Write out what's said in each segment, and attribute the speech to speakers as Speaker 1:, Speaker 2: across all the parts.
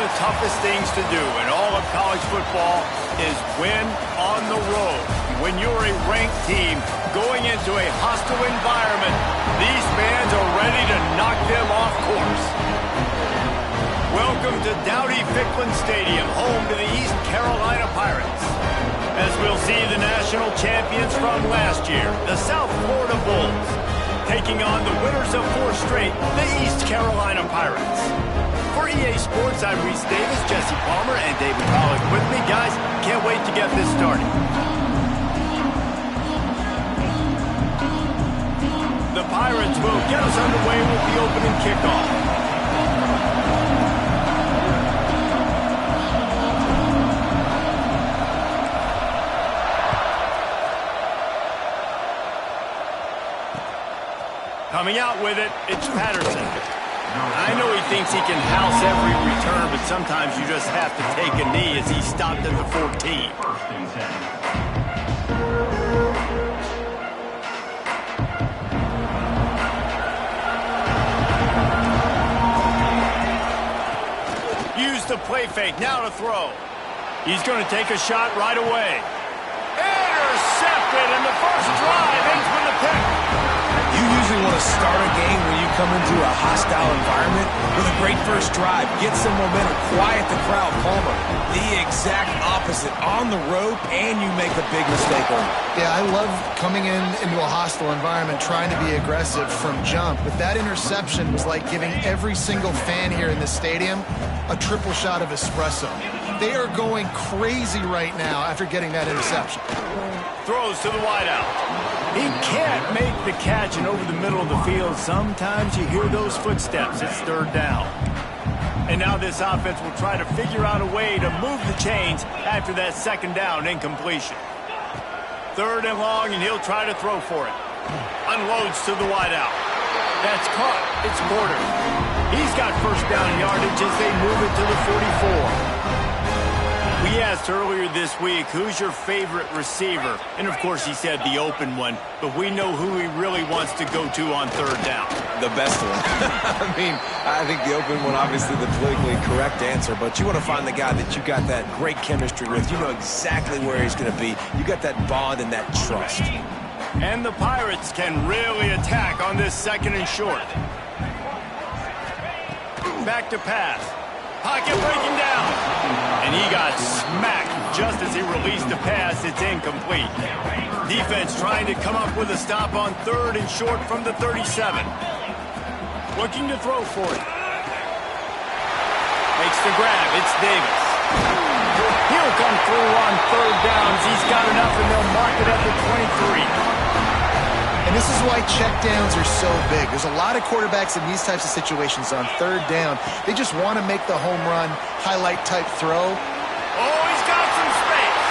Speaker 1: of the toughest things to do in all of college football is win on the road. When you're a ranked team going into a hostile environment, these fans are ready to knock them off course. Welcome to Dowdy-Ficklen Stadium, home to the East Carolina Pirates. As we'll see the national champions from last year, the South Florida Bulls, taking on the winners of 4 straight, the East Carolina Pirates. For EA Sports, I'm Reese Davis, Jesse Palmer, and David Pollock with me. Guys, can't wait to get this started. The Pirates will get us underway with the opening kickoff. Coming out with it, it's Patterson. I know he thinks he can house every return, but sometimes you just have to take a knee as he stopped at the 14. Use the play fake, now to throw. He's going to take a shot right away. Intercepted, and the first drive ends with a pick.
Speaker 2: You usually want to start a game when you come into a hostile environment with a great first drive. Get some momentum, quiet the crowd. Palmer, the exact opposite. On the road, and you make a big mistake on it.
Speaker 3: Yeah, I love coming into a hostile environment, trying to be aggressive from jump. But that interception was like giving every single fan here in the stadium a triple shot of espresso. They are going crazy right now after getting that interception.
Speaker 1: Throws to the wideout. He can't make the catch, and over the middle of the field, sometimes you hear those footsteps. It's third down. And now this offense will try to figure out a way to move the chains after that second down incompletion. Third and long, and he'll try to throw for it. Unloads to the wideout. That's caught. It's Porter. He's got first down yardage as they move it to the 44. We asked earlier this week, who's your favorite receiver? And, of course, he said the open one, but we know who he really wants to go to on third down.
Speaker 2: The best one. I think the open one, obviously the politically correct answer, but you want to find the guy that you got that great chemistry with. You know exactly where he's going to be. You got that bond and that trust.
Speaker 1: And the Pirates can really attack on this second and short. Back to pass. Pocket breaking down. And he got smacked just as he released the pass. It's incomplete. Defense trying to come up with a stop on third and short from the 37. Looking to throw for it. Makes the grab. It's Davis. He'll come through on third downs. He's got enough, and they'll mark it at the 23.
Speaker 3: And this is why checkdowns are so big. There's a lot of quarterbacks in these types of situations on third down. They just want to make the home run, highlight-type throw.
Speaker 1: Oh, he's got some space.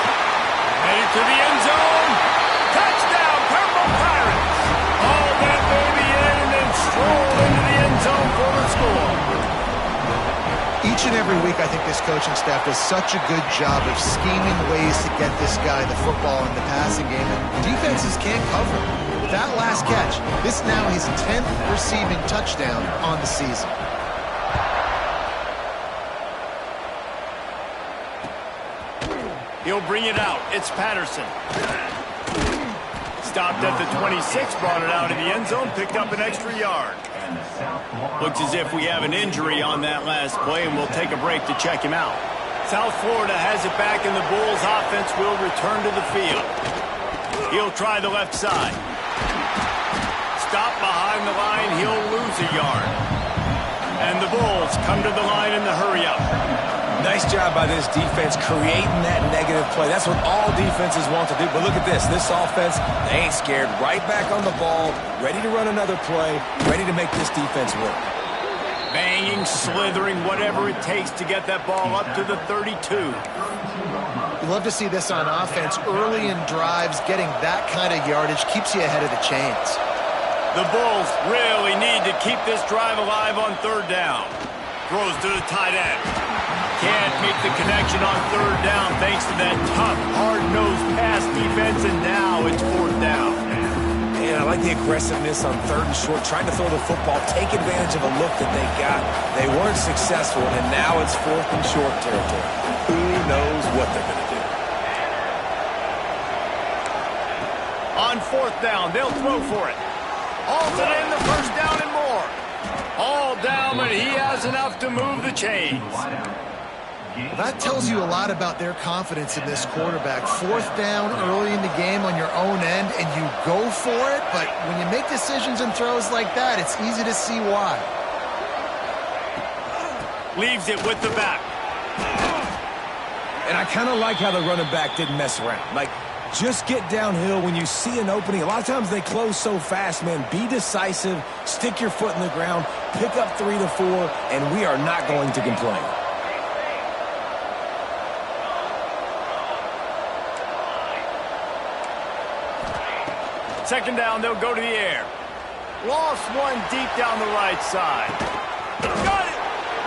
Speaker 1: Headed to the end zone. Touchdown, Purple Pirates. All that baby in and then stroll into the end zone for the score.
Speaker 3: Each and every week, I think this coaching staff does such a good job of scheming ways to get this guy the football in the passing game, and defenses can't cover him. That last catch, this now his 10th receiving touchdown on the season.
Speaker 1: He'll bring it out. It's Patterson. Stopped at the 26, brought it out in the end zone, picked up an extra yard. Looks as if we have an injury on that last play, and we'll take a break to check him out. South Florida has it back, and the Bulls offense will return to the field. He'll try the left side. Stop behind the line, he'll lose a yard. And the Bulls come to the line in the hurry-up.
Speaker 2: Nice job by this defense creating that negative play. That's what all defenses want to do. But look at this. This offense, they ain't scared. Right back on the ball, ready to run another play, ready to make this defense work.
Speaker 1: Banging, slithering, whatever it takes to get that ball up to the 32.
Speaker 3: You love to see this on offense. Early in drives, getting that kind of yardage keeps you ahead of the chains.
Speaker 1: The Bulls really need to keep this drive alive on third down. Throws to the tight end. Can't make the connection on third down thanks to that tough, hard-nosed pass defense, and now it's fourth down.
Speaker 2: And I like like the aggressiveness on 3rd and short, trying to throw the football, take advantage of a look that they got. They weren't successful, and now it's 4th and short territory. Who knows what they're going to do?
Speaker 1: On 4th down, they'll throw for it. Halted in the 1st down and more. All down, but he has enough to move the chains.
Speaker 3: That tells you a lot about their confidence in this quarterback. 4th down early in the game on your own end, and you go for it, but when you make decisions and throws like that, it's easy to see why.
Speaker 1: Leaves it with the back.
Speaker 2: And I kind of like how the running back didn't mess around. Like, just get downhill when you see an opening. A lot of times they close so fast, man. Be decisive, stick your foot in the ground, pick up 3 to 4, and we are not going to complain.
Speaker 1: Second down, they'll go to the air. Lost one deep down the right side. Got it!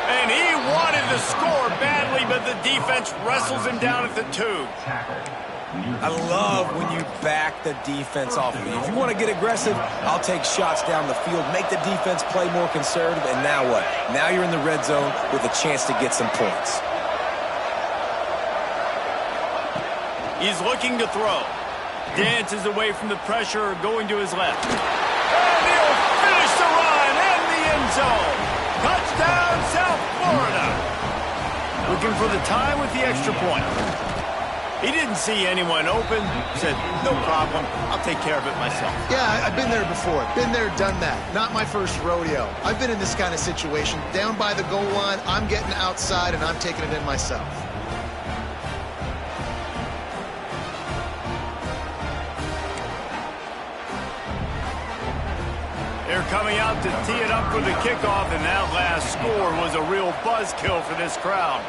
Speaker 1: And he wanted to score badly, but the defense wrestles him down at the 2.
Speaker 2: I love when you back the defense off of you. If you want to get aggressive, I'll take shots down the field, make the defense play more conservative, and now what? Now you're in the red zone with a chance to get some points.
Speaker 1: He's looking to throw. Dances away from the pressure, going to his left. And he'll finish the run in the end zone. Touchdown, South Florida. Looking for the time with the extra point. He didn't see anyone open. Said, no problem. I'll take care of it myself.
Speaker 3: Yeah, I've been there before. Been there, done that. Not my first rodeo. I've been in this kind of situation. Down by the goal line, I'm getting outside, and I'm taking it in myself.
Speaker 1: They're coming out to tee it up for the kickoff, and that last score was a real buzzkill for this crowd.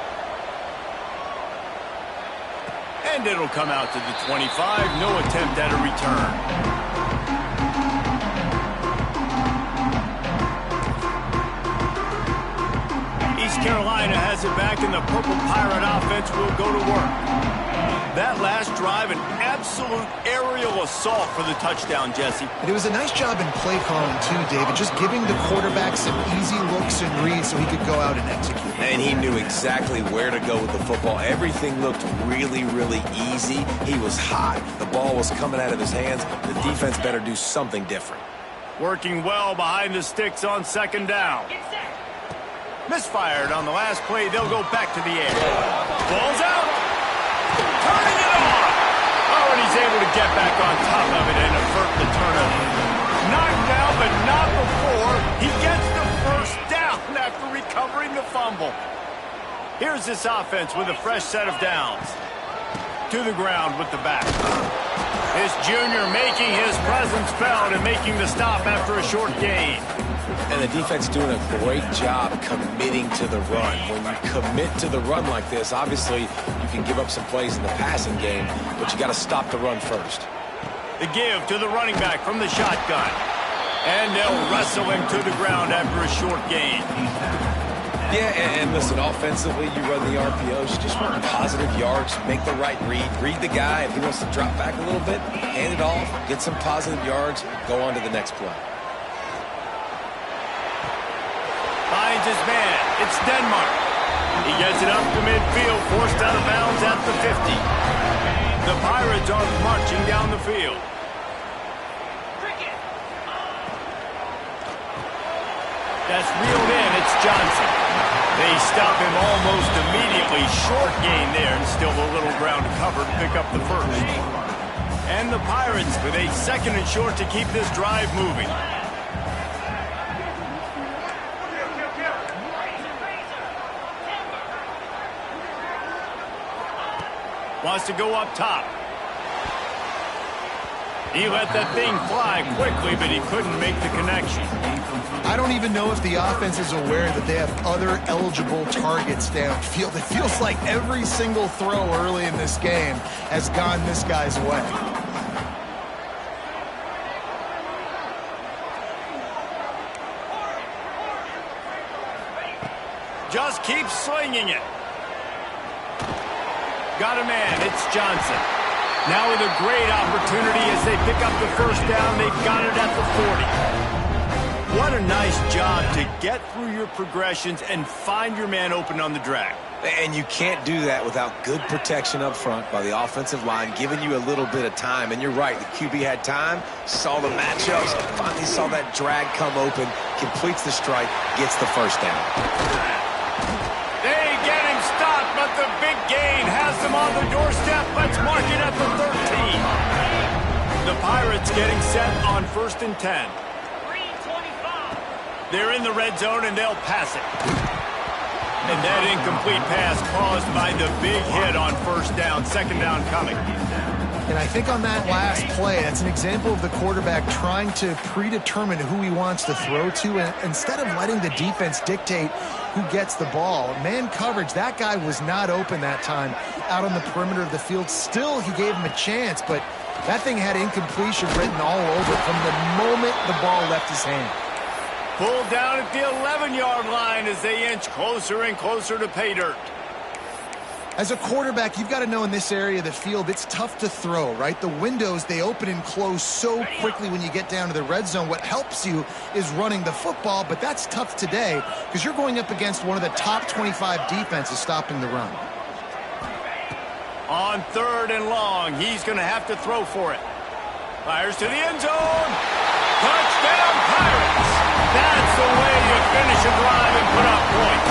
Speaker 1: And it'll come out to the 25. No attempt at a return. East Carolina has it back, and the Purple Pirate offense will go to work. That last drive, an absolute aerial assault for the touchdown, Jesse.
Speaker 3: And it was a nice job in play calling, too, David, just giving the quarterback some easy looks and reads so he could go out and execute.
Speaker 2: And he knew exactly where to go with the football. Everything looked really, really easy. He was hot. The ball was coming out of his hands. The defense better do something different.
Speaker 1: Working well behind the sticks on 2nd down. Misfired on the last play. They'll go back to the air. Ball's out. Turning it on. Oh, and he's able to get back on top of it and avert the turnover. Knocked down, but not before he gets the 1st down after recovering the fumble. Here's this offense with a fresh set of downs. To the ground with the back. This junior making his presence felt and making the stop after a short gain.
Speaker 2: And the defense doing a great job committing to the run. When you commit to the run like this, obviously you can give up some plays in the passing game, but you got to stop the run first.
Speaker 1: The give to the running back from the shotgun. And they'll wrestle him to the ground after a short gain.
Speaker 2: Yeah, and listen, offensively, you run the RPOs, you just want positive yards, make the right read the guy. If he wants to drop back a little bit, hand it off, get some positive yards, go on to the next play.
Speaker 1: Finds his man. It's Denmark. He gets it up to midfield, forced out of bounds at the 50. The Pirates are marching down the field. That's reeled in. It's Johnson. They stop him almost immediately. Short gain there, and still a little ground to cover to pick up the 1st. And the Pirates with a 2nd and short to keep this drive moving. Wants to go up top. He let that thing fly quickly, but he couldn't make the connection.
Speaker 3: I don't even know if the offense is aware that they have other eligible targets downfield. It feels like every single throw early in this game has gone this guy's way.
Speaker 1: Just keep slinging it. Got a man. It's Johnson. Now with a great opportunity as they pick up the first down. They've got it at the 40. What a nice job to get through your progressions and find your man open on the drag.
Speaker 2: And you can't do that without good protection up front by the offensive line, giving you a little bit of time. And you're right, the QB had time, saw the matchups, finally saw that drag come open, completes the strike, gets the first down.
Speaker 1: They get him stopped, but the big gain has them on the doorstep. Let's mark it at the 13. The Pirates getting set on 1st and 10. They're in the red zone, and they'll pass it. And that incomplete pass caused by the big hit on first down. Second down coming.
Speaker 3: And I think on that last play, that's an example of the quarterback trying to predetermine who he wants to throw to, and instead of letting the defense dictate who gets the ball. Man coverage, that guy was not open that time out on the perimeter of the field. Still, he gave him a chance, but that thing had incompletion written all over it from the moment the ball left his hand.
Speaker 1: Pulled down at the 11-yard line as they inch closer and closer to pay dirt.
Speaker 3: As a quarterback, you've got to know in this area of the field, it's tough to throw, right? The windows, they open and close so quickly when you get down to the red zone. What helps you is running the football, but that's tough today because you're going up against one of the top 25 defenses stopping the run.
Speaker 1: On 3rd and long, he's going to have to throw for it. Fires to the end zone. Touchdown, Pirates! That's the way you finish a drive and put up points.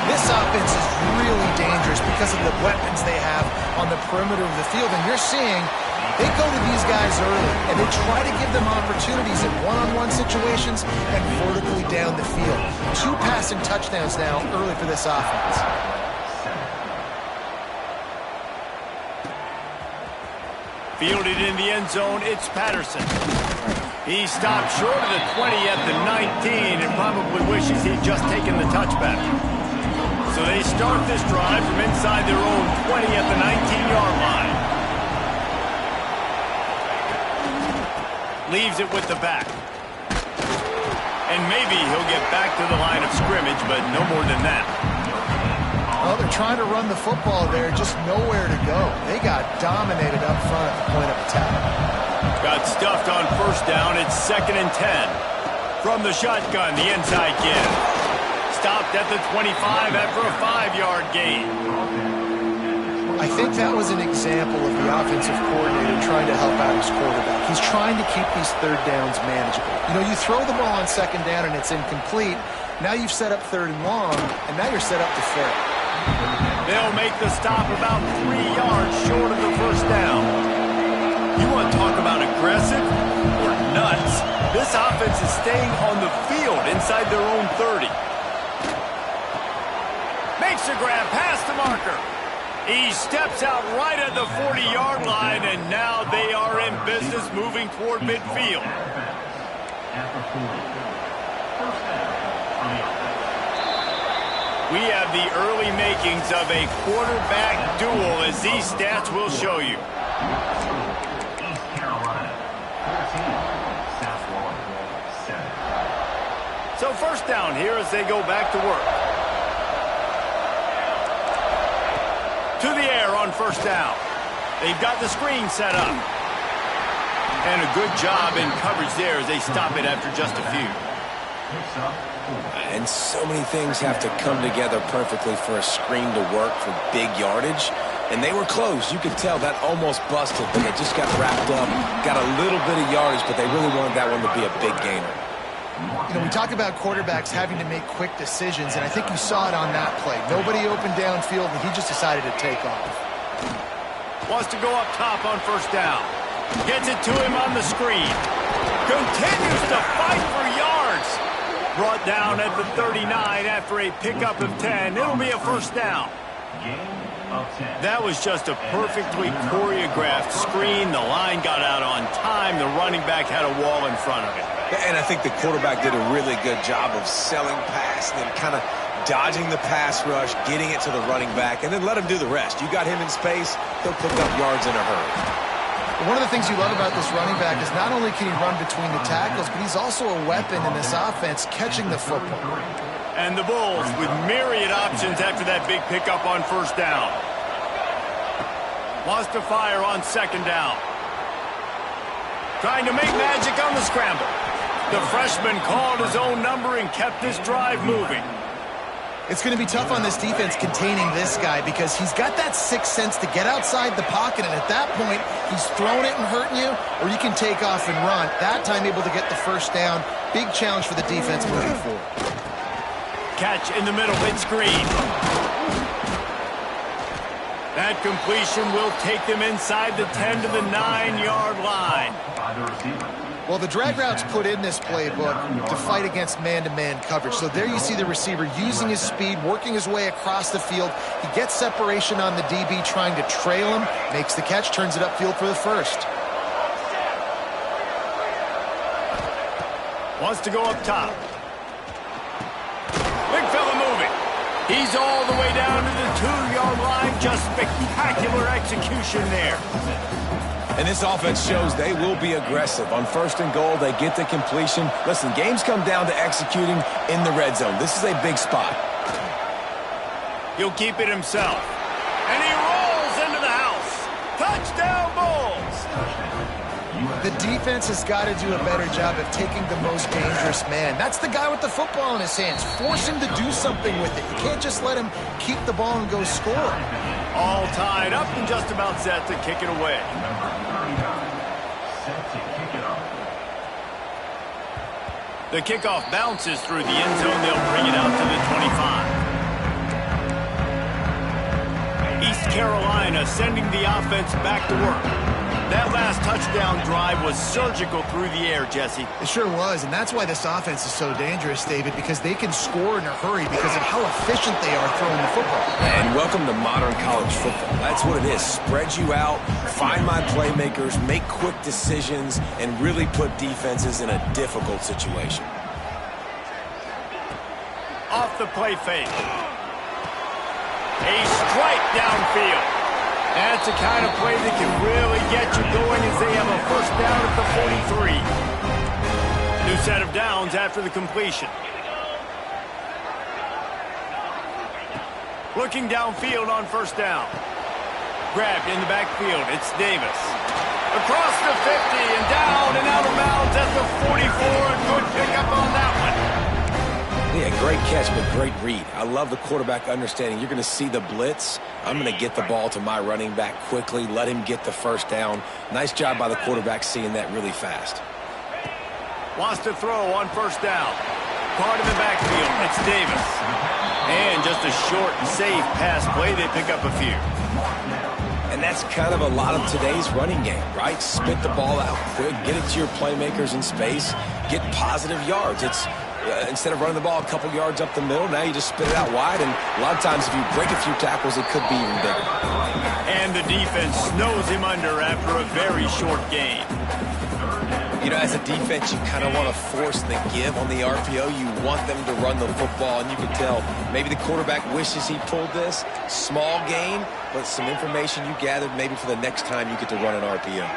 Speaker 3: This offense is really dangerous because of the weapons they have on the perimeter of the field. And you're seeing they go to these guys early, and they try to give them opportunities in one-on-one situations and vertically down the field. 2 passing touchdowns now early for this offense.
Speaker 1: Fielded in the end zone, it's Patterson. He stopped short of the 20 at the 19 and probably wishes he'd just taken the touchback. So they start this drive from inside their own 20 at the 19-yard line. Leaves it with the back. And maybe he'll get back to the line of scrimmage, but no more than that.
Speaker 3: Well, they're trying to run the football there, just nowhere to go. They got dominated up front at the point of attack.
Speaker 1: Got stuffed on first down. It's 2nd and 10. From the shotgun, the inside give. Stopped at the 25 after a 5-yard gain.
Speaker 3: I think that was an example of the offensive coordinator trying to help out his quarterback. He's trying to keep these 3rd downs manageable. You know, you throw the ball on 2nd down and it's incomplete. Now you've set up 3rd and long, and now you're set up to 3rd.
Speaker 1: They'll make the stop about 3 yards short of the first down. You want to talk about aggressive or nuts? This offense is staying on the field inside their own 30. Makes a grab past the marker. He steps out right at the 40-yard line, and now they are in business moving toward midfield. We have the early makings of a quarterback duel, as these stats will show you. So first down here as they go back to work. To the air on first down. They've got the screen set up. And a good job in coverage there as they stop it after just a few.
Speaker 2: And so many things have to come together perfectly for a screen to work for big yardage. And they were close. You could tell that almost busted, but they just got wrapped up, got a little bit of yardage, but they really wanted that one to be a big gainer.
Speaker 3: You know, we talk about quarterbacks having to make quick decisions, and I think you saw it on that play. Nobody opened downfield, and he just decided to take off.
Speaker 1: Wants to go up top on first down. Gets it to him on the screen. Continues to fight for yards. Brought down at the 39 after a pickup of 10. It'll be a first down. That was just a perfectly choreographed screen. The line got out on time. The running back had a wall in front of it.
Speaker 2: And I think the quarterback did a really good job of selling pass and then kind of dodging the pass rush, getting it to the running back, and then let him do the rest. You got him in space, he'll pick up yards in a hurry.
Speaker 3: One of the things you love about this running back is not only can he run between the tackles, but he's also a weapon in this offense, catching the football.
Speaker 1: And the Bulls with myriad options after that big pickup on first down. Wants to fire on second down. Trying to make magic on the scramble. The freshman called his own number and kept this drive moving.
Speaker 3: It's going to be tough on this defense containing this guy because he's got that sixth sense to get outside the pocket, and at that point, he's throwing it and hurting you, or you can take off and run. That time able to get the first down. Big challenge for the defense moving forward.
Speaker 1: Catch in the middle, mid screen. That completion will take them inside the 10 to the 9-yard line.
Speaker 3: Well, the drag route's put in this playbook to fight against man-to-man coverage. So there you see the receiver using his speed, working his way across the field. He gets separation on the DB, trying to trail him, makes the catch, turns it upfield for the first.
Speaker 1: Wants to go up top. Big fella moving. He's all the way down to the 2-yard line. Just spectacular execution there.
Speaker 2: And this offense shows they will be aggressive. On first and goal, they get the completion. Listen, games come down to executing in the red zone. This is a big spot.
Speaker 1: He'll keep it himself. And he rolls into the house. Touchdown, Bulls!
Speaker 3: The defense has got to do a better job of taking the most dangerous man. That's the guy with the football in his hands. Force him to do something with it. You can't just let him keep the ball and go score.
Speaker 1: All tied up and just about set to kick it away. The kickoff bounces through the end zone. They'll bring it out to the 25. East Carolina sending the offense back to work. That last touchdown drive was surgical through the air, Jesse.
Speaker 3: It sure was, and that's why this offense is so dangerous, David, because they can score in a hurry because of how efficient they are throwing the football.
Speaker 2: And welcome to modern college football. That's what it is. Spread you out, find my playmakers, make quick decisions, and really put defenses in a difficult situation.
Speaker 1: Off the play fake. A strike downfield. That's the kind of play that can really get you going as they have a first down at the 43. New set of downs after the completion. Looking downfield on first down. Grabbed in the backfield. It's Davis. Across the 50 and down and out of bounds at the 44. Good pickup on that one.
Speaker 2: Yeah, great catch, but great read. I love the quarterback understanding. You're going to see the blitz. I'm going to get the ball to my running back quickly, let him get the first down. Nice job by the quarterback seeing that really fast.
Speaker 1: Wants to throw on first down. Caught in the backfield. It's Davis. And just a short and safe pass play. They pick up a few.
Speaker 2: And that's kind of a lot of today's running game, right? Spit the ball out quick, get it to your playmakers in space, get positive yards. It's instead of running the ball a couple yards up the middle, now you just spit it out wide, and a lot of times if you break a few tackles, it could be even bigger.
Speaker 1: And the defense snows him under after a very short game.
Speaker 2: You know, as a defense, you kind of want to force the give on the RPO. You want them to run the football, and you can tell maybe the quarterback wishes he pulled this. Small gain, but some information you gathered maybe for the next time you get to run an RPO.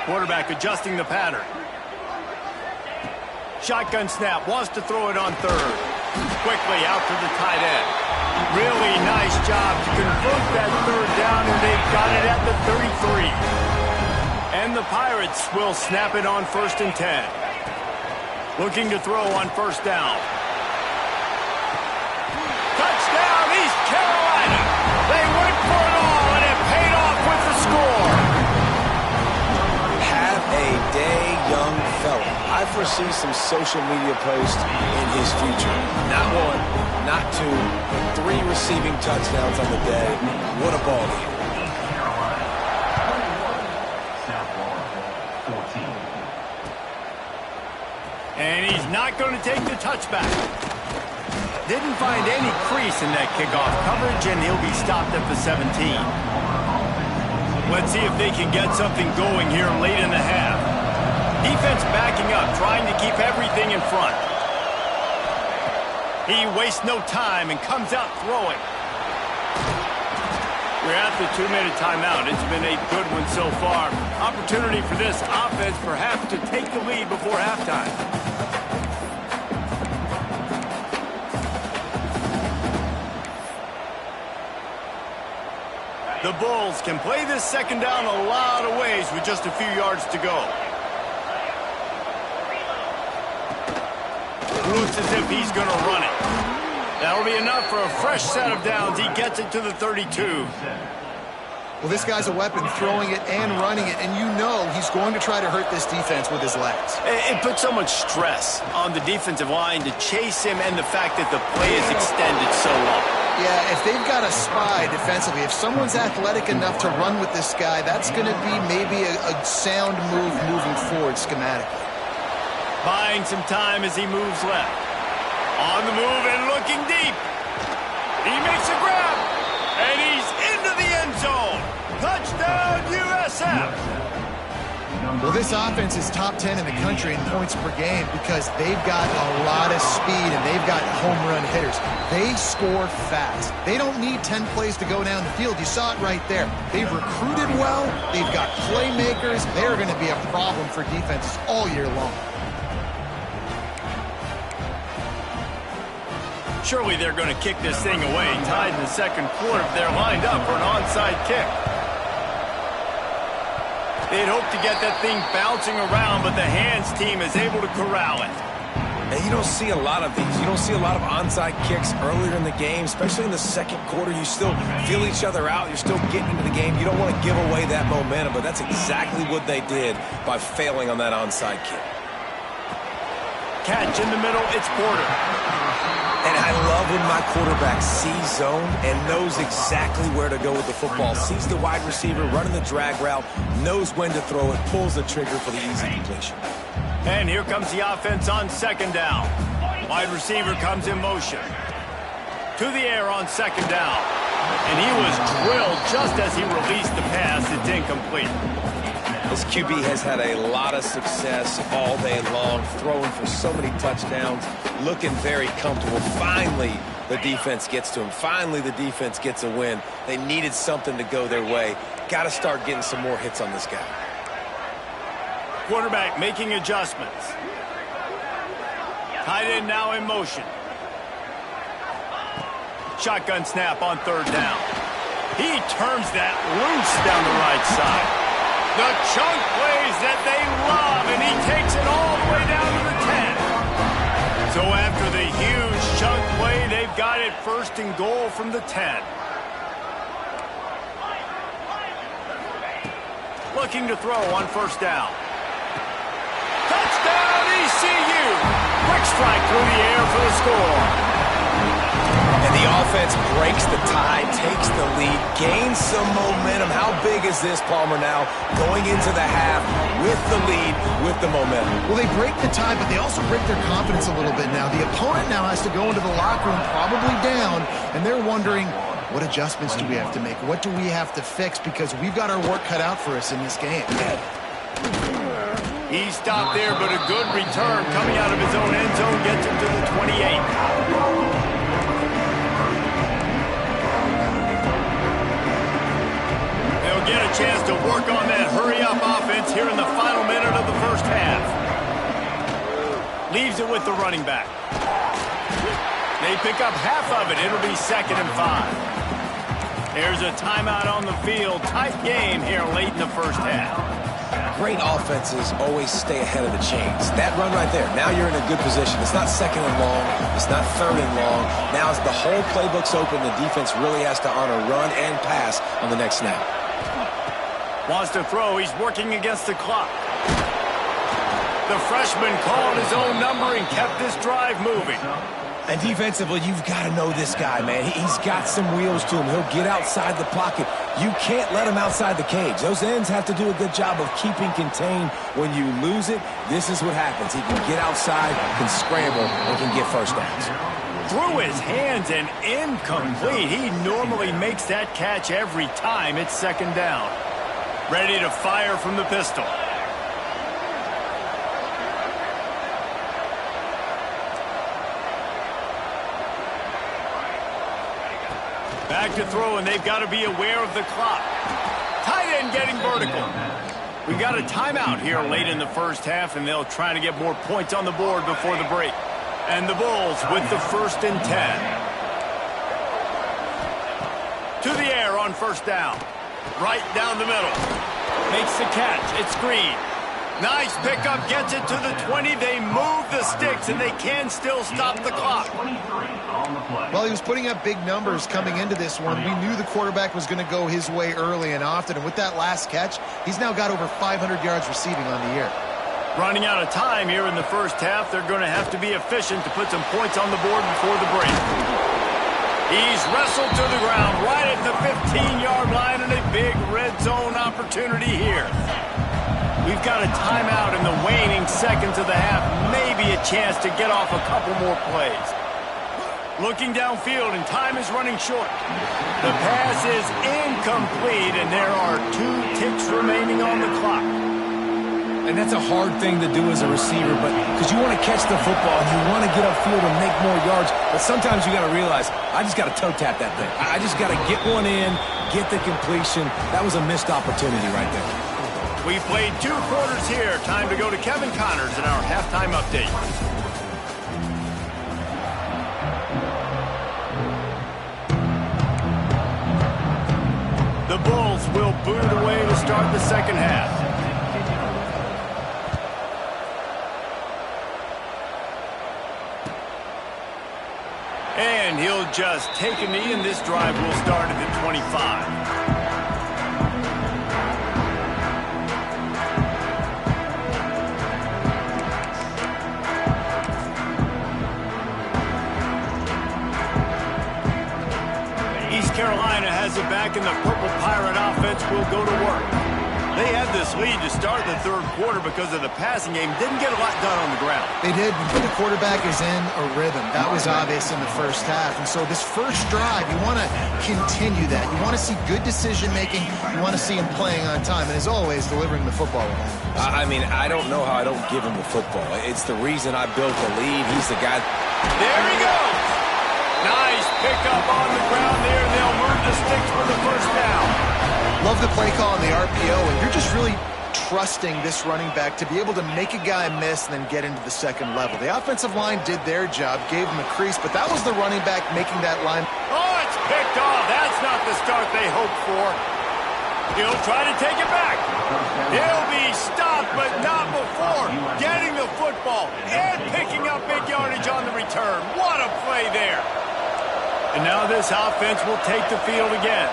Speaker 1: Quarterback adjusting the pattern. Shotgun snap, wants to throw it on third. Quickly out to the tight end. Really nice job to convert that third down, and they've got it at the 33. And the Pirates will snap it on 1st and 10. Looking to throw on first down. Touchdown, East Carolina. They went for it all, and it paid off with the score.
Speaker 2: A day young fella. I foresee some social media posts in his future. Not one, not two, 3 receiving touchdowns on the day. What a ball game.
Speaker 1: And he's not going to take the touchback. Didn't find any crease in that kickoff coverage, and he'll be stopped at the 17. Let's see if they can get something going here late in the half. Defense backing up, trying to keep everything in front. He wastes no time and comes out throwing. We're at the 2-minute timeout. It's been a good one so far. Opportunity for this offense perhaps to take the lead before halftime. The Bulls can play this second down a lot of ways with just a few yards to go. Looks as if he's going to run it. That'll be enough for a fresh set of downs. He gets it to the 32.
Speaker 3: Well, this guy's a weapon, throwing it and running it, and you know he's going to try to hurt this defense with his legs.
Speaker 1: It puts so much stress on the defensive line to chase him and the fact that the play is extended so long.
Speaker 3: Yeah, if they've got a spy defensively, if someone's athletic enough to run with this guy, that's going to be maybe a sound move moving forward schematically.
Speaker 1: Buying some time as he moves left. On the move and looking deep. He makes a grab, and he's into the end zone. Touchdown, USF!
Speaker 3: Well, this offense is top 10 in the country in points per game because they've got a lot of speed and they've got home run hitters. They score fast. They don't need 10 plays to go down the field. You saw it right there. They've recruited well. They've got playmakers. They're going to be a problem for defenses all year long.
Speaker 1: Surely they're going to kick this thing away. Tied in the second quarter. They're lined up for an onside kick. They'd hope to get that thing bouncing around, but the hands team is able to corral it.
Speaker 2: And you don't see a lot of these. You don't see a lot of onside kicks earlier in the game, especially in the second quarter. You still feel each other out. You're still getting into the game. You don't want to give away that momentum, but that's exactly what they did by failing on that onside kick.
Speaker 1: Catch in the middle. It's Porter.
Speaker 2: And I love when my quarterback sees zone and knows exactly where to go with the football. Sees the wide receiver running the drag route, knows when to throw it, pulls the trigger for the easy completion.
Speaker 1: And here comes the offense on second down. Wide receiver comes in motion. To the air on second down. And he was drilled just as he released the pass. It's incomplete.
Speaker 2: This QB has had a lot of success all day long, throwing for so many touchdowns, looking very comfortable. Finally, the defense gets to him. Finally, the defense gets a win. They needed something to go their way. Got to start getting some more hits on this guy.
Speaker 1: Quarterback making adjustments. Tight end now in motion. Shotgun snap on third down. He turns that loose down the right side. The chunk plays that they love, and he takes it all the way down to the 10. So after the huge chunk play, they've got it first and goal from the 10. Looking to throw on first down. Touchdown, ECU! Quick strike through the air for the score.
Speaker 2: And the offense breaks the tie, takes the lead, gains some momentum. How big is this, Palmer, now? Going into the half with the lead, with the momentum.
Speaker 3: Well, they break the tie, but they also break their confidence a little bit now. The opponent now has to go into the locker room, probably down, and they're wondering, what adjustments do we have to make? What do we have to fix? Because we've got our work cut out for us in this game.
Speaker 1: He stopped there, but a good return coming out of his own end zone gets him to the 28. Get a chance to work on that hurry-up offense here in the final minute of the first half. Leaves it with the running back. They pick up half of it. It'll be 2nd and 5. There's a timeout on the field. Tight game here late in the first half.
Speaker 2: Great offenses always stay ahead of the chains. That run right there, now you're in a good position. It's not 2nd and long. It's not 3rd and long. Now as the whole playbook's open, the defense really has to honor run and pass on the next snap.
Speaker 1: Wants to throw. He's working against the clock. The freshman called his own number and kept this drive moving.
Speaker 2: And defensively, you've got to know this guy, man. He's got some wheels to him. He'll get outside the pocket. You can't let him outside the cage. Those ends have to do a good job of keeping contained. When you lose it, this is what happens. He can get outside, can scramble, and can get first downs.
Speaker 1: Through his hands and incomplete. He normally makes that catch every time. It's 2nd down. Ready to fire from the pistol. Back to throw, and they've got to be aware of the clock. Tight end getting vertical. We got a timeout here late in the first half, and they'll try to get more points on the board before the break. And the Bulls with the 1st and 10. To the air on first down. Right down the middle. Makes the catch. It's Green. Nice pickup. Gets it to the 20. They move the sticks, and they can still stop the clock.
Speaker 3: Well, he was putting up big numbers coming into this one. We knew the quarterback was going to go his way early and often. And with that last catch, he's now got over 500 yards receiving on the year.
Speaker 1: Running out of time here in the first half. They're going to have to be efficient to put some points on the board before the break. He's wrestled to the ground right at the 15-yard line, and a big red zone opportunity here. We've got a timeout in the waning seconds of the half. Maybe a chance to get off a couple more plays. Looking downfield, and time is running short. The pass is incomplete, and there are 2 ticks remaining on the clock.
Speaker 2: And that's a hard thing to do as a receiver, but because you want to catch the football, you want to get upfield and make more yards, but sometimes you got to realize, I just got to toe tap that thing. I just got to get one in, get the completion. That was a missed opportunity right there.
Speaker 1: We played 2 quarters here. Time to go to Kevin Connors in our halftime update. The Bulls will boot away to start the second half. And he'll just take a knee, and this drive will start at the 25. Carolina has it back, and the Purple Pirate offense will go to work. They had this lead to start the third quarter because of the passing game. Didn't get a lot done on the ground.
Speaker 3: They did. When the quarterback is in a rhythm, that was obvious in the first half. And so this first drive, you want to continue that. You want to see good decision-making. You want to see him playing on time. And as always, delivering the football.
Speaker 2: I mean, I don't know how I don't give him the football. It's the reason I built the lead. He's the guy.
Speaker 1: There he goes. Nice pickup on the ground there. They'll move the sticks for the first down.
Speaker 3: Love the play call on the RPO, and you're just really trusting this running back to be able to make a guy miss and then get into the second level. The offensive line did their job, gave him a crease, but that was the running back making that line.
Speaker 1: Oh, it's picked off. That's not the start they hoped for. He'll try to take it back. He'll be stopped, but not before getting the football and picking up big yardage on the return. What a play there. And now this offense will take the field again.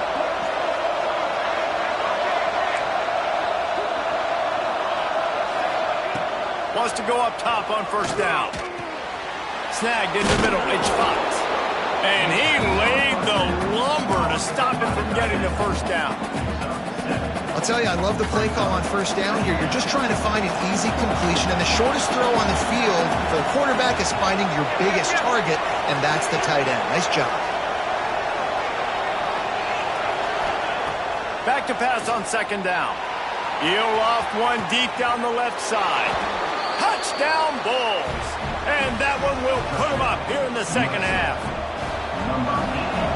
Speaker 1: Wants to go up top on first down. Snagged in the middle. It's Fox. And he laid the lumber to stop him from getting the first down.
Speaker 3: I'll tell you, I love the play call on first down here. You're just trying to find an easy completion, and the shortest throw on the field for the quarterback is finding your biggest target, and that's the tight end. Nice job.
Speaker 1: Back to pass on second down. He'll off one deep down the left side. Touchdown, Bulls. And that one will put them up here in the second half.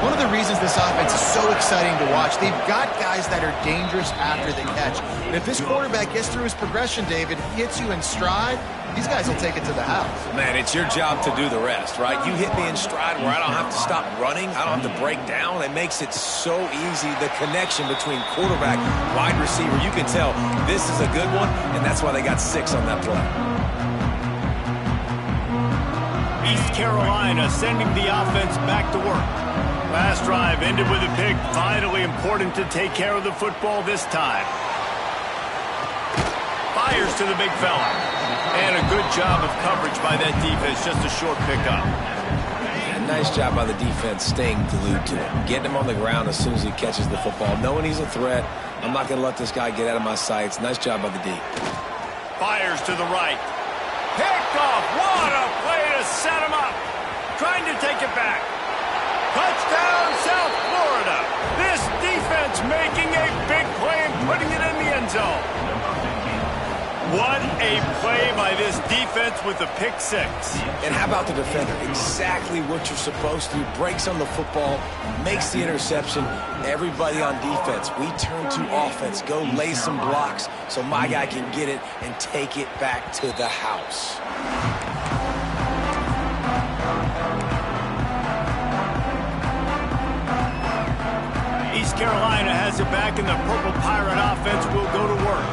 Speaker 3: One of the reasons this offense is so exciting to watch, they've got guys that are dangerous after the catch. And if this quarterback gets through his progression, David, hits you in stride, these guys will take it to the house.
Speaker 2: Man, it's your job to do the rest, right? You hit me in stride where I don't have to stop running. I don't have to break down. It makes it so easy, the connection between quarterback, wide receiver. You can tell this is a good one, and that's why they got 6 on that play.
Speaker 1: East Carolina sending the offense back to work. Last drive ended with a pick. Vitally important to take care of the football this time. Fires to the big fella. And a good job of coverage by that defense. Just a short pickup.
Speaker 2: Yeah, nice job by the defense staying glued to him. Getting him on the ground as soon as he catches the football. Knowing he's a threat. I'm not going to let this guy get out of my sights. Nice job by the D.
Speaker 1: Fires to the right. Picked off. What a play to set him up. Trying to take it back. Touchdown, South Florida. This defense making a big play and putting it in the end zone. What a play by this defense with the pick 6.
Speaker 2: And how about the defender? Exactly what you're supposed to. Breaks on the football, makes the interception. Everybody on defense, we turn to offense. Go lay some blocks so my guy can get it and take it back to the house.
Speaker 1: Carolina has it back, and the Purple Pirate offense will go to work.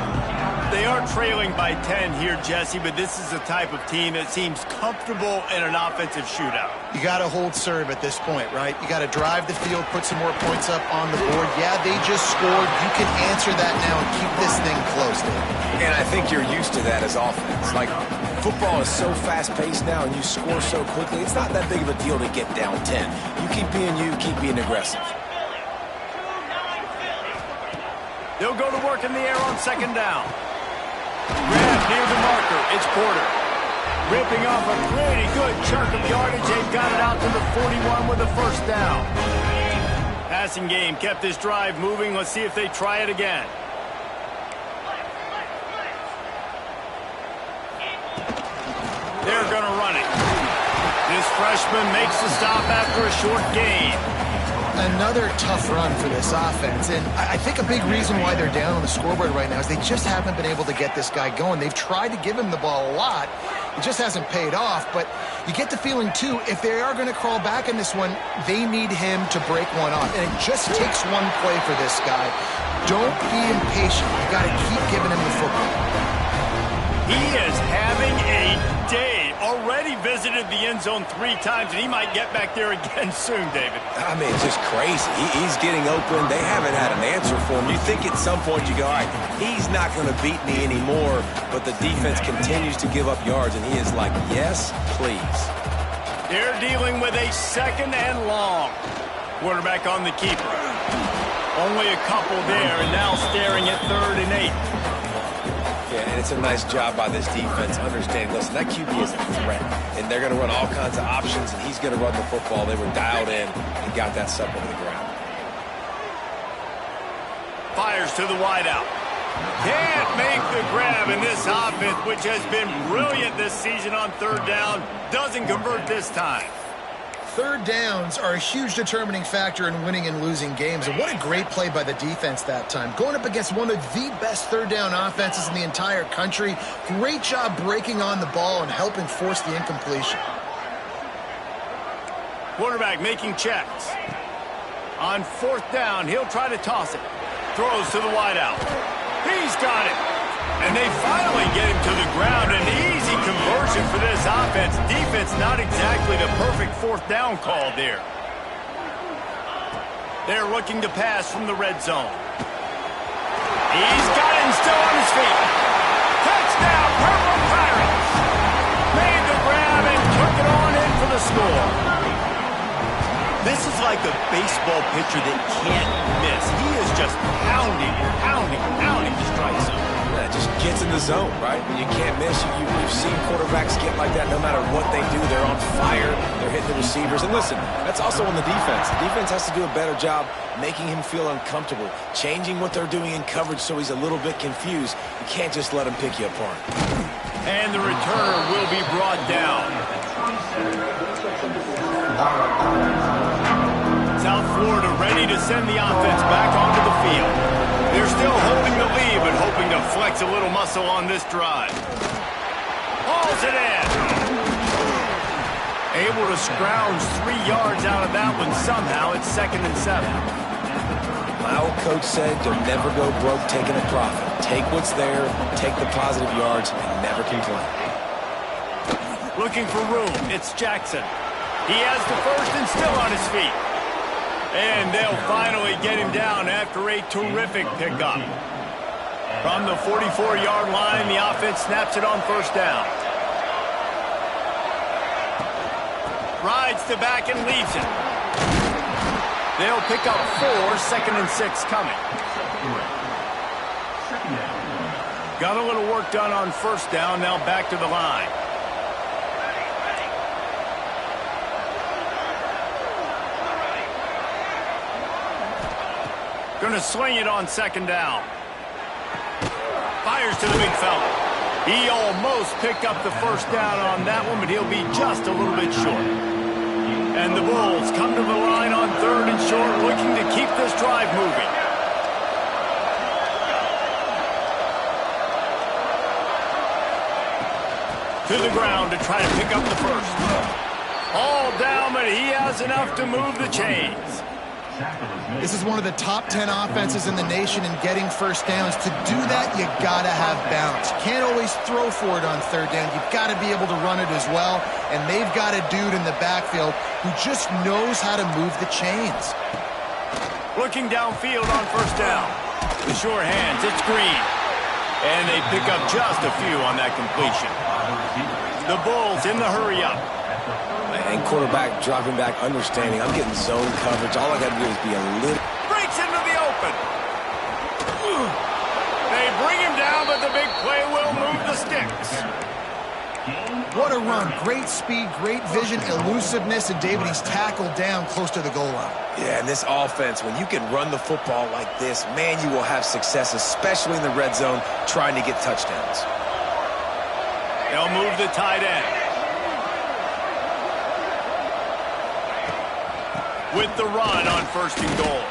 Speaker 1: They are trailing by 10 here, Jesse, but this is the type of team that seems comfortable in an offensive shootout.
Speaker 3: You got to hold serve at this point, right? You got to drive the field, put some more points up on the board. Yeah, they just scored. You can answer that now and keep this thing close, Dave.
Speaker 2: And I think you're used to that as offense. Like, football is so fast-paced now, and you score so quickly, it's not that big of a deal to get down 10. You keep being aggressive.
Speaker 1: They'll go to work in the air on second down. Grab near the marker. It's Porter. Ripping off a pretty good chunk of yardage. They've got it out to the 41 with a first down. Passing game kept this drive moving. Let's see if they try it again. They're going to run it. This freshman makes the stop after a short gain.
Speaker 3: Another tough run for this offense, and I think a big reason why they're down on the scoreboard right now is they just haven't been able to get this guy going. They've tried to give him the ball a lot. It just hasn't paid off, but you get the feeling, too, if they are going to crawl back in this one, they need him to break one off, and it just takes one play for this guy. Don't be impatient. You got to keep giving him the football.
Speaker 1: He is having a day. Already visited the end zone 3 times, and he might get back there again soon, David.
Speaker 2: I mean, it's just crazy. He's getting open. They haven't had an answer for him. You think at some point you go, all right, he's not going to beat me anymore, but the defense continues to give up yards, and he is like, yes, please.
Speaker 1: They're dealing with a second and long. Quarterback on the keeper. Only a couple there, and now staring at 3rd and 8.
Speaker 2: Yeah, and it's a nice job by this defense understanding, listen, that QB is a threat, and they're going to run all kinds of options, and he's going to run the football. They were dialed in and got that sucker to the ground.
Speaker 1: Fires to the wideout. Can't make the grab in this offense, which has been brilliant this season on 3rd down. Doesn't convert this time.
Speaker 3: 3rd downs are a huge determining factor in winning and losing games, and what a great play by the defense that time. Going up against one of the best 3rd down offenses in the entire country. Great job breaking on the ball and helping force the incompletion.
Speaker 1: Quarterback making checks. On 4th down, he'll try to toss it. Throws to the wideout. He's got it. And they finally get him to the ground. An easy conversion for this offense. Defense not exactly the perfect 4th down call there. They're looking to pass from the red zone. He's got him still on his feet. Touchdown, Purple Pirates. Made the grab and took it on in for the score. This is like a baseball pitcher that can't miss. He is just pounding the strike zone.
Speaker 2: Yeah, just gets in the zone, right? When you can't miss, you've seen quarterbacks get like that no matter what they do. They're on fire. They're hitting the receivers. And listen, that's also on the defense. The defense has to do a better job making him feel uncomfortable, changing what they're doing in coverage so he's a little bit confused. You can't just let him pick you apart.
Speaker 1: And the returner will be brought down. South Florida ready to send the offense back onto the field. They're still holding the lead, but hoping to flex a little muscle on this drive. Hauls it in. Able to scrounge 3 yards out of that one somehow. It's 2nd and 7.
Speaker 2: My old coach said, you'll never go broke taking a profit. Take what's there, take the positive yards, and never complain.
Speaker 1: Looking for room. It's Jackson. He has the first and still on his feet. And they'll finally get him down after a terrific pickup. From the 44-yard line, the offense snaps it on 1st down. Rides the back and leaves it. They'll pick up 4, 2nd and 6 coming. Got a little work done on 1st down, now back to the line. Going to swing it on 2nd down. Fires to the big fella. He almost picked up the 1st down on that one, but he'll be just a little bit short. And the Bulls come to the line on 3rd and short, looking to keep this drive moving. To the ground to try to pick up the 1st. All down, but he has enough to move the chains.
Speaker 3: This is one of the top 10 offenses in the nation in getting first downs. To do that, you got to have balance. You can't always throw for it on third down. You've got to be able to run it as well. And they've got a dude in the backfield who just knows how to move the chains.
Speaker 1: Looking downfield on first down. The sure hands, it's Green. And they pick up just a few on that completion. The Bulls in the hurry-up.
Speaker 2: And quarterback dropping back, understanding. I'm getting zone coverage. All I got to do is be a little...
Speaker 1: Breaks into the open. They bring him down, but the big play will move the sticks.
Speaker 3: What a run. Great speed, great vision, elusiveness, and David, he's tackled down close to the goal line.
Speaker 2: Yeah, and this offense, when you can run the football like this, man, you will have success, especially in the red zone, trying to get touchdowns.
Speaker 1: They'll move the tight end. With the run on first and goal.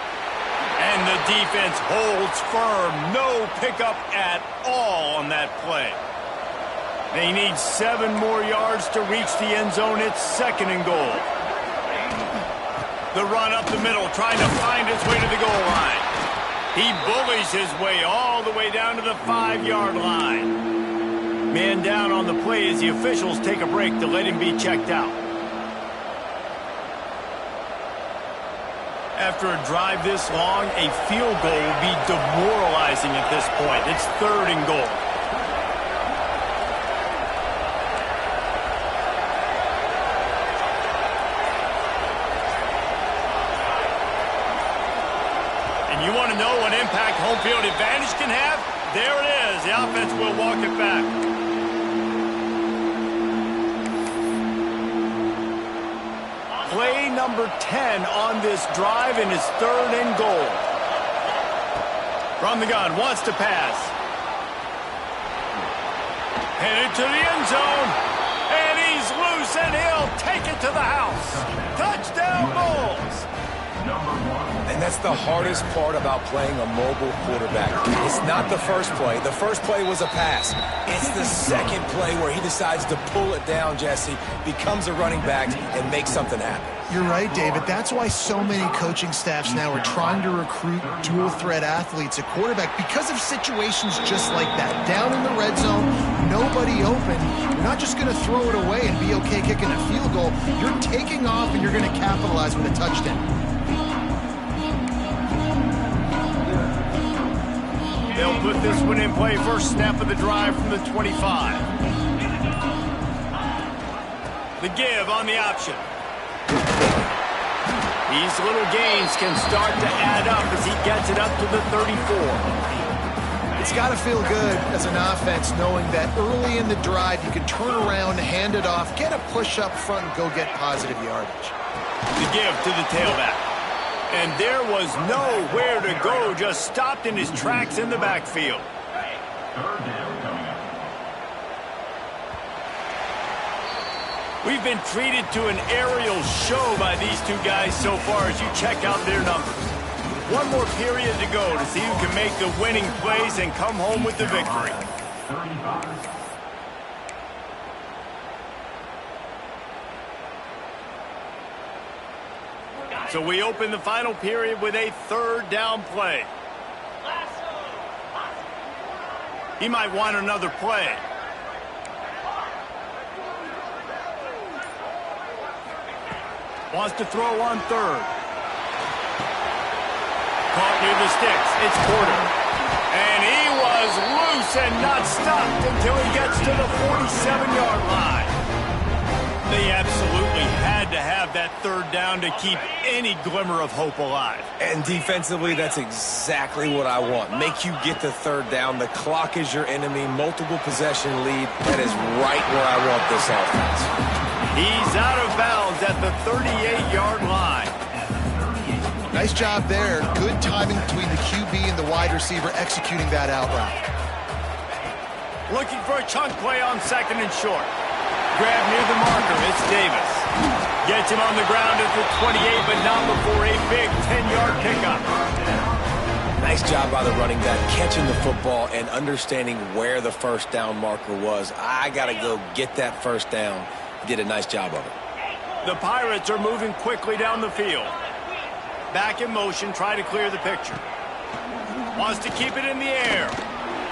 Speaker 1: And the defense holds firm. No pickup at all on that play. They need 7 more yards to reach the end zone. It's second and goal. The run up the middle, trying to find his way to the goal line. He bullies his way all the way down to the 5-yard line. Man down on the play as the officials take a break to let him be checked out. After a drive this long, a field goal will be demoralizing at this point. It's third and goal. And you want to know what impact home field advantage can have? There it is. The offense will walk it back. Play number 10 on this drive, and it's third and goal. From the gun, wants to pass. Headed to the end zone. And he's loose, and he'll take it to the house. Touchdown, Bulls.
Speaker 2: And that's the hardest part about playing a mobile quarterback. It's not the first play. The first play was a pass. It's the second play where he decides to pull it down, Jesse, becomes a running back, and makes something happen.
Speaker 3: You're right, David. That's why so many coaching staffs now are trying to recruit dual-threat athletes at quarterback because of situations just like that. Down in the red zone, nobody open. You're not just going to throw it away and be okay kicking a field goal. You're taking off, and you're going to capitalize with a touchdown.
Speaker 1: They'll put this one in play. First snap of the drive from the 25. The give on the option. These little gains can start to add up as he gets it up to the 34.
Speaker 3: It's got to feel good as an offense knowing that early in the drive you can turn around, hand it off, get a push up front, and go get positive yardage.
Speaker 1: The give to the tailback. And there was nowhere to go, just stopped in his tracks in the backfield. We've been treated to an aerial show by these two guys so far as you check out their numbers. One more period to go to see who can make the winning plays and come home with the victory. So we open the final period with a third down play. He might want another play. Wants to throw on third. Caught near the sticks. It's Porter. And he was loose and not stopped until he gets to the 47-yard line. They absolutely had to have that third down to keep any glimmer of hope alive.
Speaker 2: And defensively, that's exactly what I want. Make you get the third down. The clock is your enemy. Multiple possession lead. That is right where I want this offense.
Speaker 1: He's out of bounds at the 38-yard line.
Speaker 3: Nice job there. Good timing between the QB and the wide receiver executing that out route.
Speaker 1: Looking for a chunk play on second and short. Grab near the marker. It's Davis. Gets him on the ground at the 28, but not before a big 10-yard pickup.
Speaker 2: Nice job by the running back, catching the football and understanding where the first down marker was. I got to go get that first down. He did a nice job of it.
Speaker 1: The Pirates are moving quickly down the field. Back in motion, try to clear the picture. Wants to keep it in the air.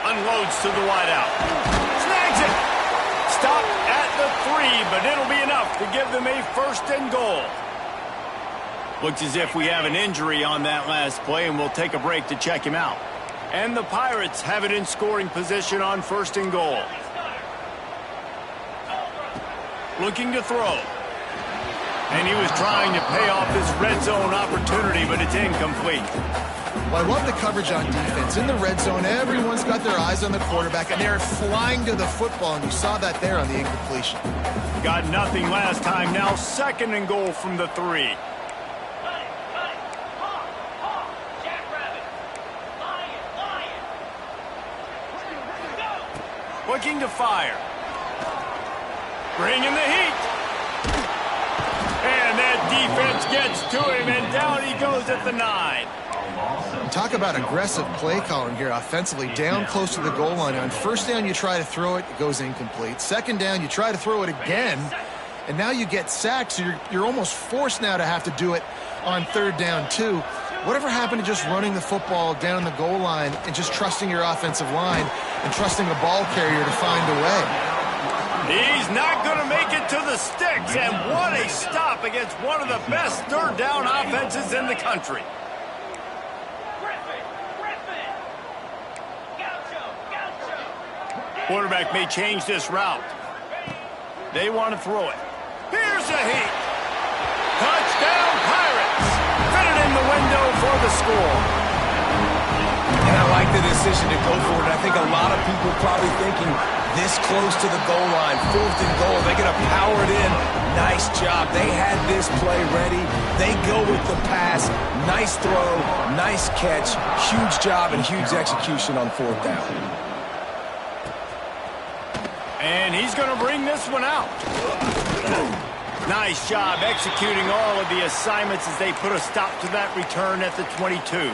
Speaker 1: Unloads to the wideout. Snags it. Stop at the 3, but it'll be enough to give them a 1st and goal. Looks as if we have an injury on that last play, and we'll take a break to check him out. And the Pirates have it in scoring position on 1st and goal. Looking to throw. And he was trying to pay off this red zone opportunity, but it's incomplete.
Speaker 3: Well, I love the coverage on defense. In the red zone, everyone's got their eyes on the quarterback, and they're flying to the football, and you saw that there on the incompletion.
Speaker 1: Got nothing last time. Now 2nd and goal from the 3. Looking to fire. Bringing the heat. And that defense gets to him, and down he goes at the 9.
Speaker 3: Talk about aggressive play calling here offensively. Down close to the goal line. On 1st down, you try to throw it. It goes incomplete. 2nd down, you try to throw it again. And now you get sacked, so you're almost forced now to have to do it on 3rd down, too. Whatever happened to just running the football down the goal line and just trusting your offensive line and trusting a ball carrier to find a way?
Speaker 1: He's not going to make it to the sticks, and what a stop against one of the best 3rd down offenses in the country. Quarterback may change this route. They want to throw it. Here's a heat. Touchdown, Pirates. Fit it in the window for the score.
Speaker 2: And I like the decision to go for it. I think a lot of people probably thinking this close to the goal line, 4th and goal, they're going to power it in. Nice job. They had this play ready. They go with the pass. Nice throw, nice catch, huge job and huge execution on 4th down.
Speaker 1: And he's going to bring this one out. Nice job executing all of the assignments as they put a stop to that return at the 22.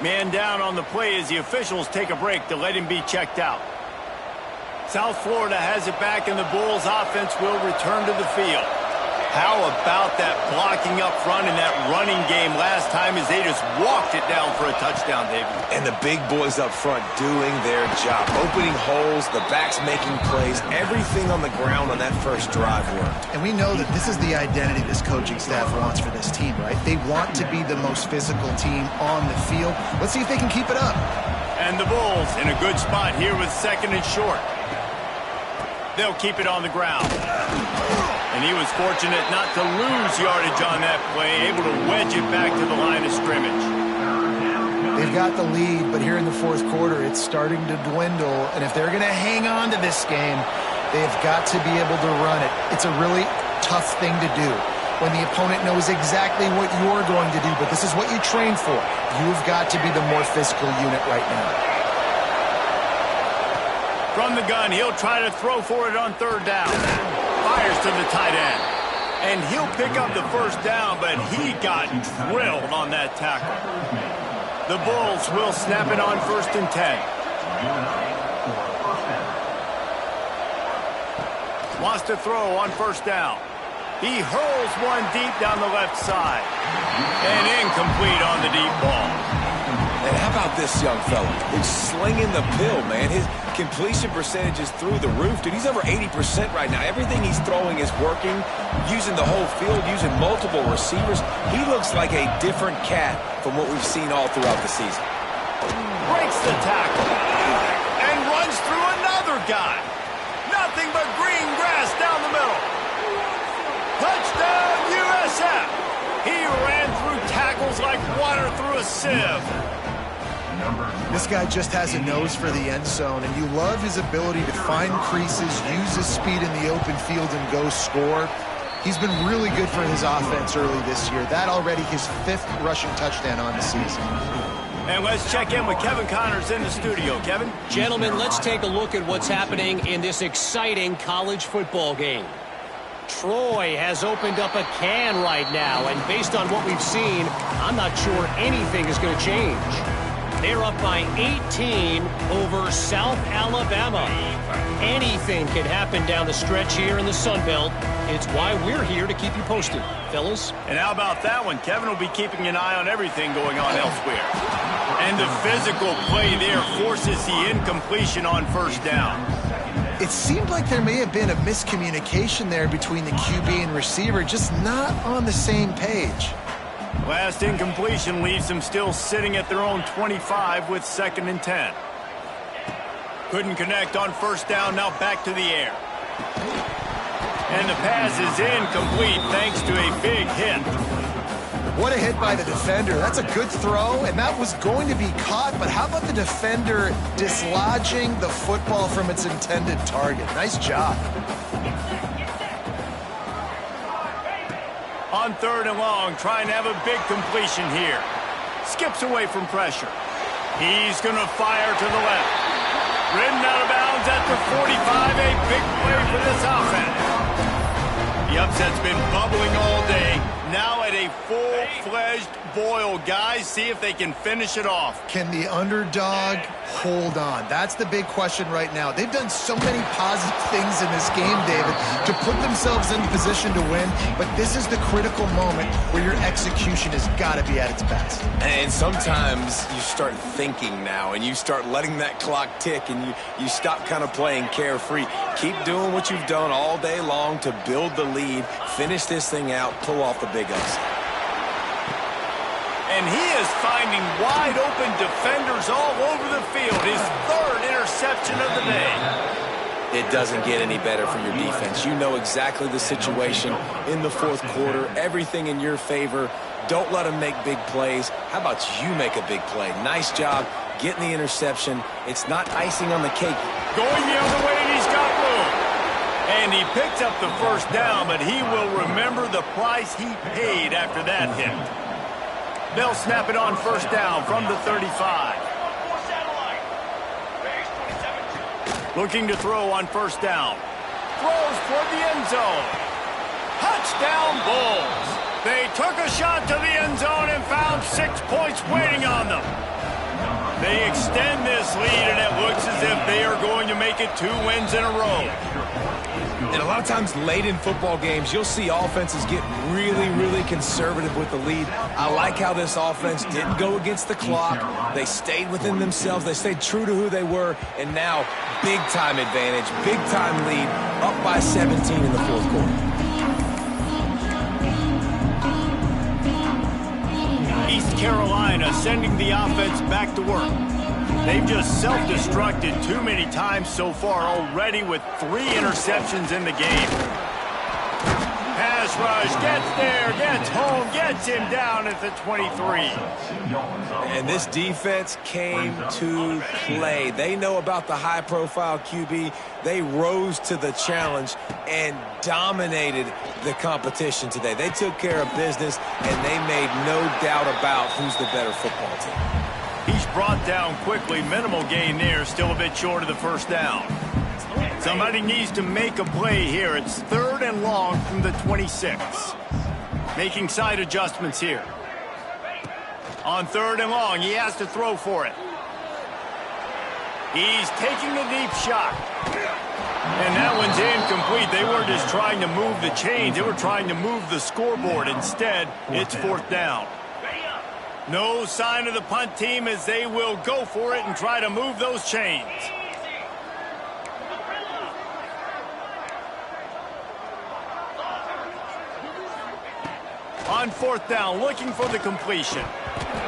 Speaker 1: Man down on the play as the officials take a break to let him be checked out. South Florida has it back, and the Bulls offense will return to the field. How about that blocking up front in that running game last time as they just walked it down for a touchdown, David?
Speaker 2: And the big boys up front doing their job. Opening holes, the backs making plays, everything on the ground on that first drive worked.
Speaker 3: And we know that this is the identity this coaching staff wants for this team, right? They want to be the most physical team on the field. Let's see if they can keep it up.
Speaker 1: And the Bulls in a good spot here with 2nd and short. They'll keep it on the ground. And he was fortunate not to lose yardage on that play, able to wedge it back to the line of scrimmage.
Speaker 3: They've got the lead, but here in the 4th quarter, it's starting to dwindle. And if they're going to hang on to this game, they've got to be able to run it. It's a really tough thing to do when the opponent knows exactly what you're going to do, but this is what you train for. You've got to be the more physical unit right now.
Speaker 1: From the gun, he'll try to throw for it on 3rd down. Fires to the tight end. And he'll pick up the 1st down, but he got drilled on that tackle. The Bulls will snap it on 1st and 10. Wants to throw on 1st down. He hurls one deep down the left side. And incomplete on the deep ball.
Speaker 2: And how about this young fella? He's slinging the pill, man. His completion percentage is through the roof. Dude, he's over 80% right now. Everything he's throwing is working, using the whole field, using multiple receivers. He looks like a different cat from what we've seen all throughout the season.
Speaker 1: Breaks the tackle and runs through another guy. Nothing but green grass down the middle. Touchdown, USF. He ran through tackles like water through a sieve.
Speaker 3: This guy just has a nose for the end zone, and you love his ability to find creases, use his speed in the open field, and go score. He's been really good for his offense early this year. That already his 5th rushing touchdown on the season.
Speaker 1: And let's check in with Kevin Connors in the studio. Kevin?
Speaker 4: Gentlemen, let's take a look at what's happening in this exciting college football game. Troy has opened up a can right now, and based on what we've seen, I'm not sure anything is going to change. They're up by 18 over South Alabama. Anything can happen down the stretch here in the Sun Belt. It's why we're here to keep you posted, fellas.
Speaker 1: And how about that one? Kevin will be keeping an eye on everything going on elsewhere. And the physical play there forces the incompletion on first down.
Speaker 3: It seemed like there may have been a miscommunication there between the QB and receiver, just not on the same page.
Speaker 1: Last incompletion leaves them still sitting at their own 25 with 2nd and 10. Couldn't connect on first down, now back to the air. And the pass is incomplete thanks to a big hit.
Speaker 3: What a hit by the defender. That's a good throw, and that was going to be caught, but how about the defender dislodging the football from its intended target? Nice job.
Speaker 1: On 3rd and long, trying to have a big completion here. Skips away from pressure. He's going to fire to the left. Ridden out of bounds at the 45. A big play for this offense. The upset's been bubbling all day. Now at a full-fledged boil. Guys, see if they can finish it off.
Speaker 3: Can the underdog hold on? That's the big question right now. They've done so many positive things in this game, David, to put themselves in position to win, but this is the critical moment where your execution has got to be at its best.
Speaker 2: And sometimes you start thinking now, and you start letting that clock tick, and you stop kind of playing carefree. Keep doing what you've done all day long to build the lead, finish this thing out, pull off the big upset.
Speaker 1: And he is finding wide-open defenders all over the field. His 3rd interception of the day.
Speaker 2: It doesn't get any better for your defense. You know exactly the situation in the 4th quarter. Everything in your favor. Don't let them make big plays. How about you make a big play? Nice job getting the interception. It's not icing on the cake.
Speaker 1: Going the other way, and he's got room. And he picks up the first down, but he will remember the price he paid after that hit. They'll snap it on first down from the 35. Looking to throw on first down. Throws toward the end zone. Touchdown Bulls. They took a shot to the end zone and found 6 points waiting on them. They extend this lead, and it looks as if they are going to make it 2 wins in a row.
Speaker 2: And a lot of times late in football games, you'll see offenses get really, really conservative with the lead. I like how this offense didn't go against the clock. They stayed within themselves. They stayed true to who they were. And now, big-time advantage, big-time lead, up by 17 in the 4th quarter.
Speaker 1: East Carolina sending the offense back to work. They've just self-destructed too many times so far already with 3 interceptions in the game. Pass rush, gets there, gets home, gets him down at the 23.
Speaker 2: And this defense came to play. They know about the high-profile QB. They rose to the challenge and dominated the competition today. They took care of business, and they made no doubt about who's the better football team.
Speaker 1: He's brought down quickly. Minimal gain there. Still a bit short of the first down. Somebody needs to make a play here. It's 3rd and long from the 26. Making side adjustments here. On 3rd and long, he has to throw for it. He's taking a deep shot. And that one's incomplete. They weren't just trying to move the chains. They were trying to move the scoreboard. Instead, it's 4th down. No sign of the punt team as they will go for it and try to move those chains. On 4th down, looking for the completion.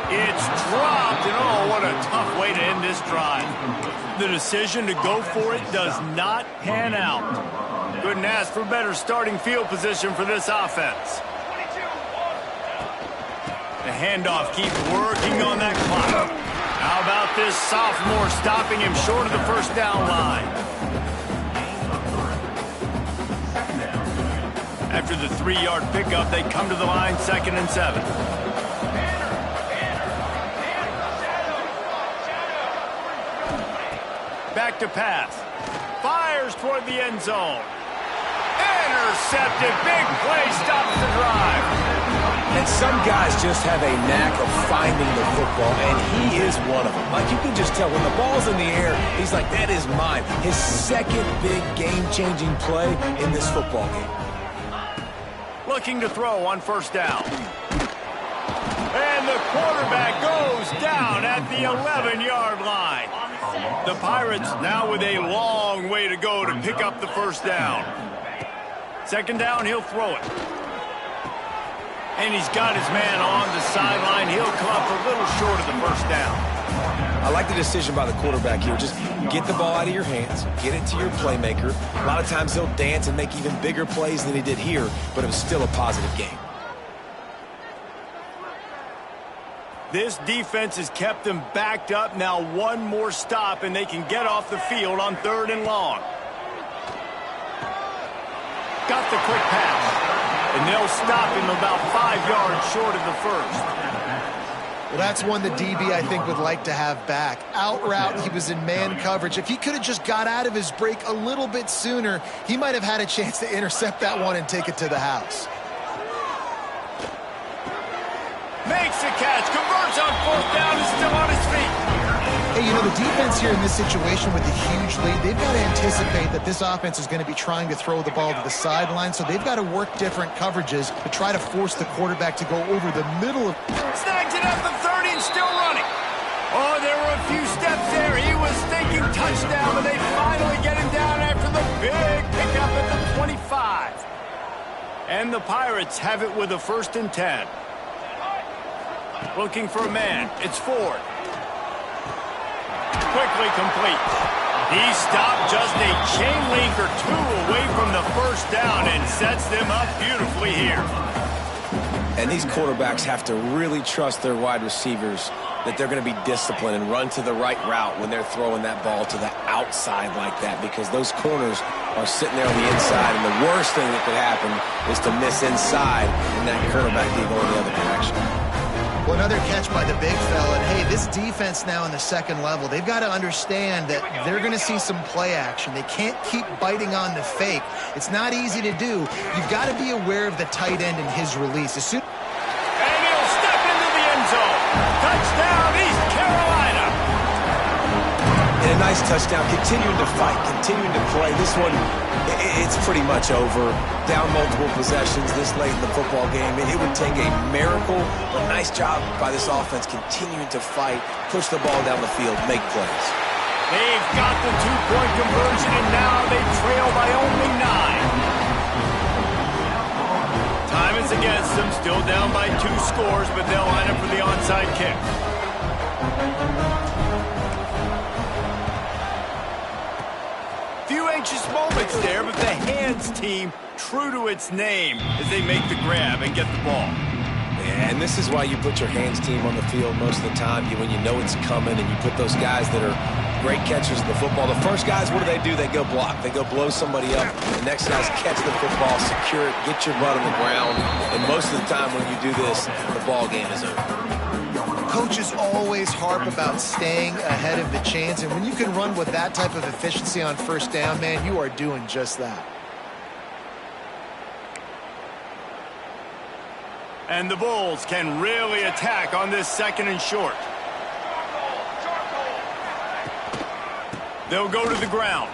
Speaker 1: It's dropped, and oh, what a tough way to end this drive. The decision to go for it does not pan out. Couldn't ask for better starting field position for this offense. The handoff keeps working on that clock. How about this sophomore stopping him short of the first down line? After the 3-yard pickup, they come to the line 2nd and 7. Back to pass. Fires toward the end zone. Intercepted. Big play stops the drive.
Speaker 2: And some guys just have a knack of finding the football, and he is one of them. Like, you can just tell when the ball's in the air, he's like, that is mine. His second big game-changing play in this football game.
Speaker 1: Looking to throw on first down. And the quarterback goes down at the 11-yard line. The Pirates now with a long way to go to pick up the first down. Second down, he'll throw it. And he's got his man on the sideline. He'll come up a little short of the first down.
Speaker 2: I like the decision by the quarterback here. Just get the ball out of your hands, get it to your playmaker. A lot of times he'll dance and make even bigger plays than he did here, but it was still a positive game.
Speaker 1: This defense has kept them backed up. Now one more stop, and they can get off the field on 3rd and long. Got the quick pass. And they'll stop him about 5 yards short of the first.
Speaker 3: Well, that's one the DB, I think, would like to have back. Out route, he was in man coverage. If he could have just got out of his break a little bit sooner, he might have had a chance to intercept that one and take it to the house.
Speaker 1: Makes the catch, converts on 4th down, and still on his feet.
Speaker 3: Hey, you know, the defense here in this situation with the huge lead, they've got to anticipate that this offense is going to be trying to throw the ball to the sideline, so they've got to work different coverages to try to force the quarterback to go over the middle of...
Speaker 1: Snags it at the 30 and still running. Oh, there were a few steps there. He was thinking touchdown, but they finally get him down after the big pickup at the 25. And the Pirates have it with a 1st and 10. Looking for a man. It's Ford. Quickly complete. He stopped just a chain link or two away from the first down and sets them up beautifully here.
Speaker 2: And these quarterbacks have to really trust their wide receivers that they're going to be disciplined and run to the right route when they're throwing that ball to the outside like that, because those corners are sitting there on the inside, and the worst thing that could happen is to miss inside and that quarterback be going the other direction.
Speaker 3: Well, another catch by the big fella. And, hey, this defense now in the 2nd level, they've got to understand that they're going to see some play action. They can't keep biting on the fake. It's not easy to do. You've got to be aware of the tight end and his release.
Speaker 1: And he'll step into the end zone. Touchdown, East Carolina.
Speaker 2: And a nice touchdown, continuing to fight, continuing to play. This one, it's pretty much over. Down multiple possessions this late in the football game. It would take a miracle, but nice job by this offense continuing to fight, push the ball down the field, make plays.
Speaker 1: They've got the 2-point conversion, and now they trail by only 9. Time is against them, still down by 2 scores, but they'll line up for the onside kick. Few anxious moments there, but the hands team true to its name as they make the grab and get the ball.
Speaker 2: Yeah, and this is why you put your hands team on the field most of the time, when you know it's coming, and you put those guys that are great catchers of the football. The first guys, what do? They go block. They go blow somebody up. The next guys catch the football, secure it, get your butt on the ground. And most of the time when you do this, the ball game is over.
Speaker 3: Coaches always harp about staying ahead of the chains, and when you can run with that type of efficiency on first down, man, you are doing just that.
Speaker 1: And the Bulls can really attack on this 2nd and short. They'll go to the ground.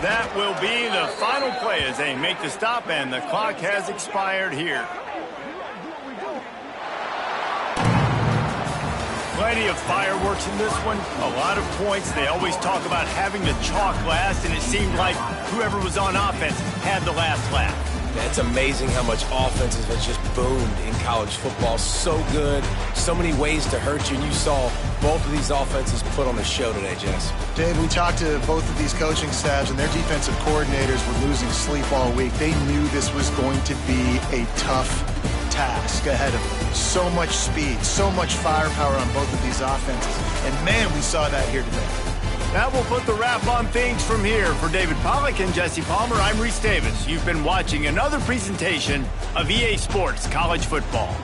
Speaker 1: That will be the final play as they make the stop, and the clock has expired here. Plenty of fireworks in this one. A lot of points. They always talk about having the chalk last, and it seemed like whoever was on offense had the last laugh.
Speaker 2: It's amazing how much offenses has just boomed in college football. So good, so many ways to hurt you, and you saw both of these offenses put on the show today, Jess.
Speaker 3: Dave, we talked to both of these coaching staffs, and their defensive coordinators were losing sleep all week. They knew this was going to be a tough task ahead of them. So much speed, so much firepower on both of these offenses. And, man, we saw that here today.
Speaker 1: That will put the wrap on things from here. For David Pollack and Jesse Palmer, I'm Reese Davis. You've been watching another presentation of EA Sports College Football.